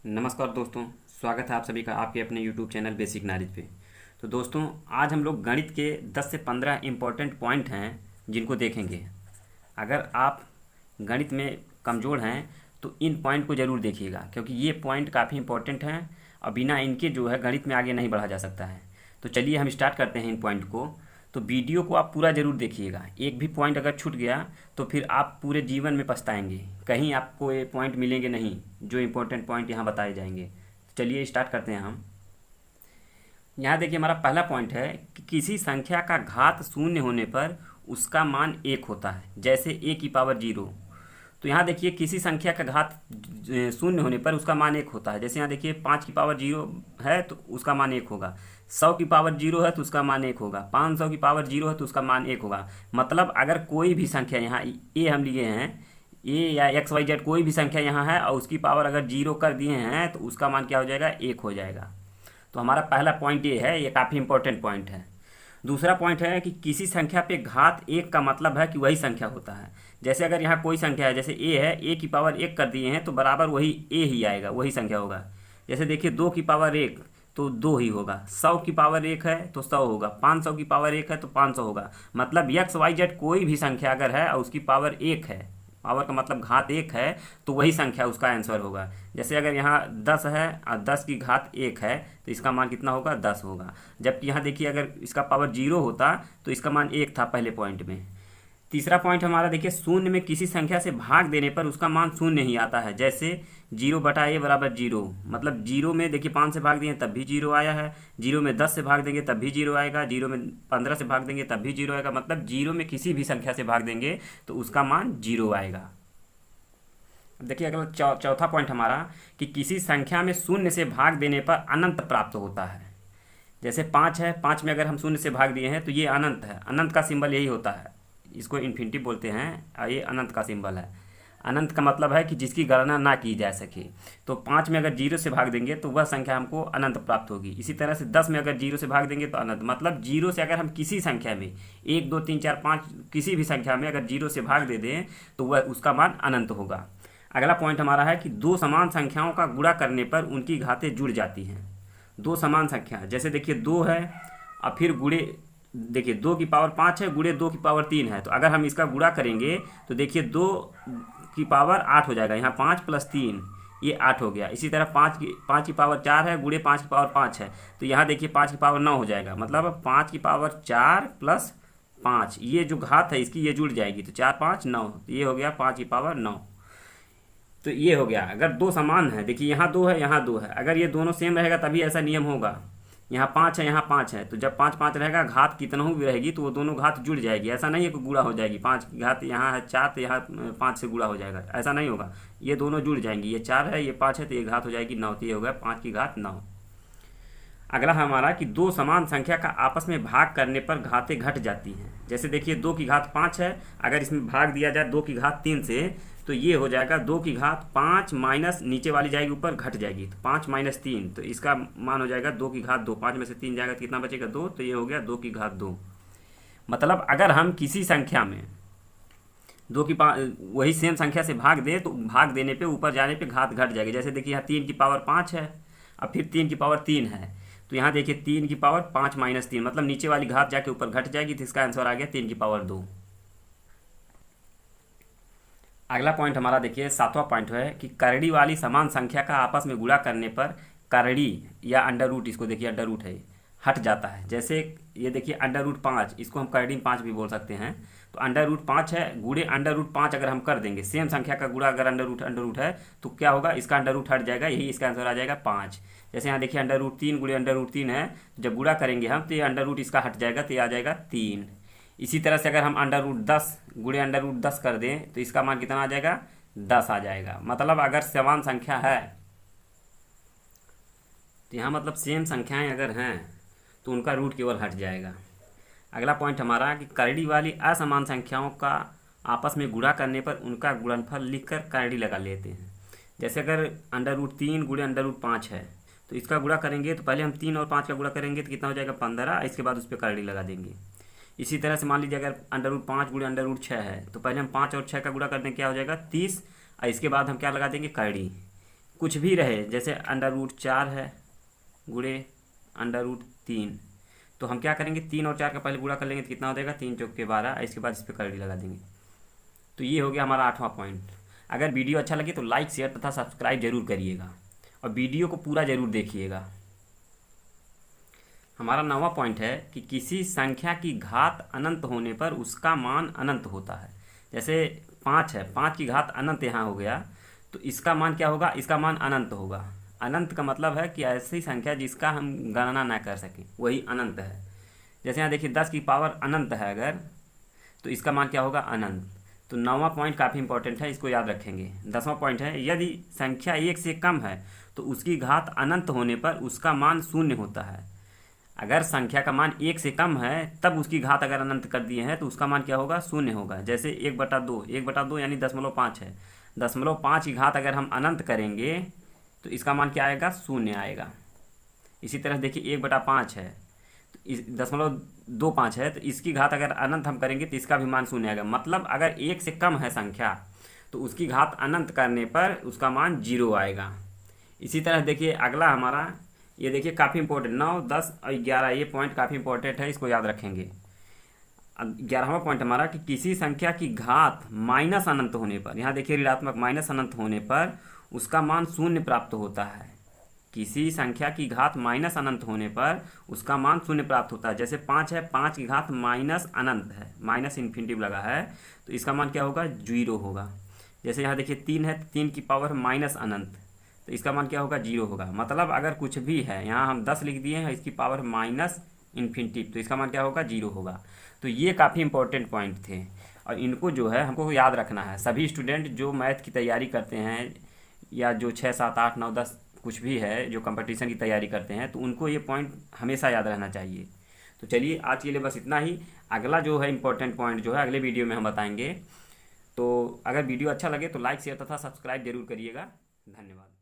नमस्कार दोस्तों। स्वागत है आप सभी का आपके अपने YouTube चैनल बेसिक नॉलेज पे। तो दोस्तों, आज हम लोग गणित के 10 से 15 इम्पोर्टेंट पॉइंट हैं जिनको देखेंगे। अगर आप गणित में कमज़ोर हैं तो इन पॉइंट को ज़रूर देखिएगा, क्योंकि ये पॉइंट काफ़ी इंपॉर्टेंट हैं और बिना इनके जो है गणित में आगे नहीं बढ़ा जा सकता है। तो चलिए हम स्टार्ट करते हैं इन पॉइंट को। तो वीडियो को आप पूरा ज़रूर देखिएगा। एक भी पॉइंट अगर छूट गया तो फिर आप पूरे जीवन में पछताएंगे, कहीं आपको ये पॉइंट मिलेंगे नहीं जो इम्पोर्टेंट पॉइंट यहाँ बताए जाएंगे। तो चलिए स्टार्ट करते हैं हम। यहाँ देखिए, हमारा पहला पॉइंट है कि किसी संख्या का घात शून्य होने पर उसका मान एक होता है, जैसे ए की पावर जीरो। तो यहाँ देखिए, किसी संख्या का घात शून्य होने पर उसका मान एक होता है। जैसे यहाँ देखिए, 5 की पावर जीरो है तो उसका मान एक होगा, 100 की पावर जीरो है तो उसका मान एक होगा, 500 की पावर जीरो है तो उसका मान एक होगा। मतलब अगर कोई भी संख्या यहाँ ए हम लिए हैं, ए या एक्स वाई जेड कोई भी संख्या यहाँ है और उसकी पावर अगर जीरो कर दिए हैं तो उसका मान क्या हो जाएगा, एक हो जाएगा। तो हमारा पहला पॉइंट ये है, ये काफ़ी इंपॉर्टेंट पॉइंट है। दूसरा पॉइंट है कि किसी संख्या पे घात एक का मतलब है कि वही संख्या होता है। जैसे अगर यहाँ कोई संख्या है, जैसे ए है, ए की पावर एक कर दिए हैं तो बराबर वही ए ही आएगा, वही संख्या होगा। जैसे देखिए, 2 की पावर एक तो 2 ही होगा, 100 की पावर एक है तो 100 होगा, 500 की पावर एक है तो 500 होगा। मतलब एक्स वाई जेड कोई भी संख्या अगर है और उसकी पावर एक है, पावर का मतलब घात एक है, तो वही संख्या उसका आंसर होगा। जैसे अगर यहाँ 10 है और 10 की घात एक है तो इसका मान कितना होगा, 10 होगा। जबकि यहाँ देखिए, अगर इसका पावर जीरो होता तो इसका मान एक था पहले पॉइंट में। तीसरा पॉइंट हमारा देखिए, शून्य में किसी संख्या से भाग देने पर उसका मान शून्य ही आता है। जैसे 0/a बराबर जीरो, मतलब जीरो में देखिए 5 से भाग दिए तब भी जीरो आया है, जीरो में 10 से भाग देंगे तब भी जीरो आएगा, जीरो में 15 से भाग देंगे तब भी जीरो आएगा। मतलब जीरो में किसी भी संख्या से भाग देंगे तो उसका मान जीरो आएगा। अब देखिए अगला चौथा पॉइंट हमारा कि किसी संख्या में शून्य से भाग देने पर अनंत प्राप्त होता है। जैसे 5 है, 5 में अगर हम शून्य से भाग दिए हैं तो ये अनंत है। अनंत का सिंबल यही होता है, इसको इन्फिनिटी बोलते हैं और ये अनंत का सिंबल है। अनंत का मतलब है कि जिसकी गणना ना की जा सके। तो 5 में अगर जीरो से भाग देंगे तो वह संख्या हमको अनंत प्राप्त होगी। इसी तरह से 10 में अगर जीरो से भाग देंगे तो अनंत, मतलब जीरो से अगर हम किसी संख्या में 1 2 3 4 5 किसी भी संख्या में अगर जीरो से भाग दे दें तो वह उसका मान अनंत होगा। अगला पॉइंट हमारा है कि दो समान संख्याओं का गुणा करने पर उनकी घातें जुड़ जाती हैं। दो समान संख्या, जैसे देखिए 2 है और फिर गुणे, देखिए 2 की पावर 5 है, गुणे 2 की पावर 3 है। तो अगर हम इसका गुणा करेंगे तो देखिए 2 की पावर 8 हो जाएगा, यहाँ 5 + 3 ये 8 हो गया। इसी तरह 5 की पावर 4 है, गुणे 5 की पावर 5 है, तो यहाँ देखिए 5 की पावर 9 हो जाएगा। मतलब 5 की पावर 4 + 5, ये जो घात है इसकी ये जुड़ जाएगी, तो 4 5 9, तो ये हो गया 5 की पावर 9। तो ये हो गया। अगर दो समान है, देखिए यहाँ 2 है यहाँ 2 है, अगर ये दोनों सेम रहेगा तभी ऐसा नियम होगा। यहाँ 5 है यहाँ 5 है, तो जब 5 5 रहेगा, घात कितना भी रहेगी तो वो दोनों घात जुड़ जाएगी। ऐसा नहीं है कि गुणा हो जाएगी, 5 की घात यहाँ है 4 तो यहाँ 5 से गुणा हो जाएगा, ऐसा नहीं होगा। ये दोनों जुड़ जाएंगी, ये 4 है ये 5 है तो ये घात हो जाएगी 9, तो ये हो गया 5 की घात 9। अगला हमारा कि दो समान संख्या का आपस में भाग करने पर घातें घट जाती हैं। जैसे देखिए 2 की घात 5 है, अगर इसमें भाग दिया जाए 2 की घात 3 से तो ये हो जाएगा 2 की घात 5 माइनस नीचे वाली जाएगी ऊपर, घट जाएगी, तो 5 - 3, तो इसका मान हो जाएगा 2 की घात 2। 5 में से 3 जाएगा तो कितना बचेगा, 2, तो ये हो गया 2 की घात 2। मतलब अगर हम किसी संख्या में वही सेम संख्या से भाग दें तो भाग देने पे ऊपर जाने पे घात घट जाएगी। जैसे देखिए यहाँ 3 की पावर 5 है और फिर 3 की पावर 3 है, तो यहाँ देखिए 3 की पावर 5 - 3, मतलब नीचे वाली घात जाके ऊपर घट जाएगी, तो इसका आंसर आ गया 3 की पावर 2। अगला पॉइंट हमारा देखिए, सातवां पॉइंट है कि करड़ी वाली समान संख्या का आपस में गुणा करने पर करड़ी या अंडर रूट, इसको देखिए अंडर रूट है, हट जाता है। जैसे ये देखिए अंडर रूट 5, इसको हम करड़ी 5 भी बोल सकते हैं। तो अंडर रूट 5 है, गुणे अंडर रूट 5 अगर हम कर देंगे, सेम संख्या का गुणा अगर अंडर रूट है तो क्या होगा, इसका अंडर रूट हट जाएगा, यही इसका आंसर आ जाएगा 5। जैसे यहाँ देखिए अंडर रूट 3 गुणे अंडर रूट 3 है, जब गुणा करेंगे हम तो ये अंडर रूट इसका हट जाएगा, तो ये आ जाएगा 3। इसी तरह से अगर हम अंडर रूट 10 गुणे अंडर रूट 10 कर दें तो इसका मान कितना आ जाएगा, 10 आ जाएगा। मतलब अगर समान संख्या है तो यहाँ मतलब सेम संख्याएं अगर हैं तो उनका रूट केवल हट जाएगा। अगला पॉइंट हमारा कि करड़ी वाली असमान संख्याओं का आपस में गुणा करने पर उनका गुणनफल लिखकर करड़ी लगा लेते हैं। जैसे अगर अंडर रूट 3 गुणे अंडर रूट 5 है तो इसका गुणा करेंगे तो पहले हम 3 और 5 का गुणा करेंगे तो कितना हो जाएगा, 15, इसके बाद उस पर करड़ी लगा देंगे। इसी तरह से मान लीजिए अगर अंडर रूट 5 गुणे अंडर रूट 6 है तो पहले हम 5 और 6 का गुणा कर दें, क्या हो जाएगा 30, और इसके बाद हम क्या लगा देंगे, करड़ी। कुछ भी रहे, जैसे √4 है गुणे √3, तो हम क्या करेंगे 3 और 4 का पहले गुणा कर लेंगे तो कितना हो जाएगा 3 चौके 12, इसके बाद इस पर कड़ी लगा देंगे। तो ये हो गया हमारा 8वां पॉइंट। अगर वीडियो अच्छा लगे तो लाइक शेयर तथा सब्सक्राइब जरूर करिएगा और वीडियो को पूरा जरूर देखिएगा। हमारा 9वां पॉइंट है कि किसी संख्या की घात अनंत होने पर उसका मान अनंत होता है। जैसे 5 है, 5 की घात अनंत यहाँ हो गया, तो इसका मान क्या होगा, इसका मान अनंत होगा। अनंत का मतलब है कि ऐसी संख्या जिसका हम गणना ना कर सकें वही अनंत है। जैसे यहाँ देखिए 10 की पावर अनंत है अगर, तो इसका मान क्या होगा अनंत। तो 9वां पॉइंट काफ़ी इंपॉर्टेंट है, इसको याद रखेंगे। 10वां पॉइंट है यदि संख्या 1 से कम है तो उसकी घात अनंत होने पर उसका मान शून्य होता है। अगर संख्या का मान 1 से कम है तब उसकी घात अगर अनंत कर दिए हैं तो उसका मान क्या होगा शून्य होगा। जैसे 1/2 यानी 0.5 है, 0.5 की घात अगर हम अनंत करेंगे तो इसका मान क्या आएगा शून्य आएगा। इसी तरह देखिए 1/5 है, तो 0.25 है, तो इसकी घात अगर अनंत हम करेंगे तो इसका भी मान शून्य आएगा। मतलब अगर 1 से कम है संख्या तो उसकी घात अनंत करने पर उसका मान 0 आएगा। इसी तरह देखिए अगला हमारा, ये देखिए काफ़ी इंपॉर्टेंट, 9, 10 और 11 ये पॉइंट काफ़ी इंपॉर्टेंट है, इसको याद रखेंगे। 11वां पॉइंट हमारा कि किसी संख्या की घात माइनस अनंत होने पर, यहाँ देखिए ऋणात्मक माइनस अनंत होने पर उसका मान शून्य प्राप्त होता है। किसी संख्या की घात माइनस अनंत होने पर उसका मान शून्य प्राप्त होता है। जैसे 5 है, 5 की घात माइनस अनंत है, माइनस इन्फिनिटिव लगा है, तो इसका मान क्या होगा 0 होगा। जैसे यहाँ देखिए 3 है, 3 की पावर माइनस अनंत, तो इसका मान क्या होगा 0 होगा। मतलब अगर कुछ भी है, यहाँ हम 10 लिख दिए हैं, इसकी पावर माइनस इन्फिनिटी, तो इसका मान क्या होगा 0 होगा। तो ये काफ़ी इंपॉर्टेंट पॉइंट थे और इनको जो है हमको याद रखना है। सभी स्टूडेंट जो मैथ की तैयारी करते हैं या जो 6, 7, 8, 9, 10 कुछ भी है जो कंपटीशन की तैयारी करते हैं, तो उनको ये पॉइंट हमेशा याद रहना चाहिए। तो चलिए आज के लिए बस इतना ही। अगला जो है इंपॉर्टेंट पॉइंट जो है अगले वीडियो में हम बताएंगे। तो अगर वीडियो अच्छा लगे तो लाइक शेयर तथा सब्सक्राइब जरूर करिएगा। धन्यवाद।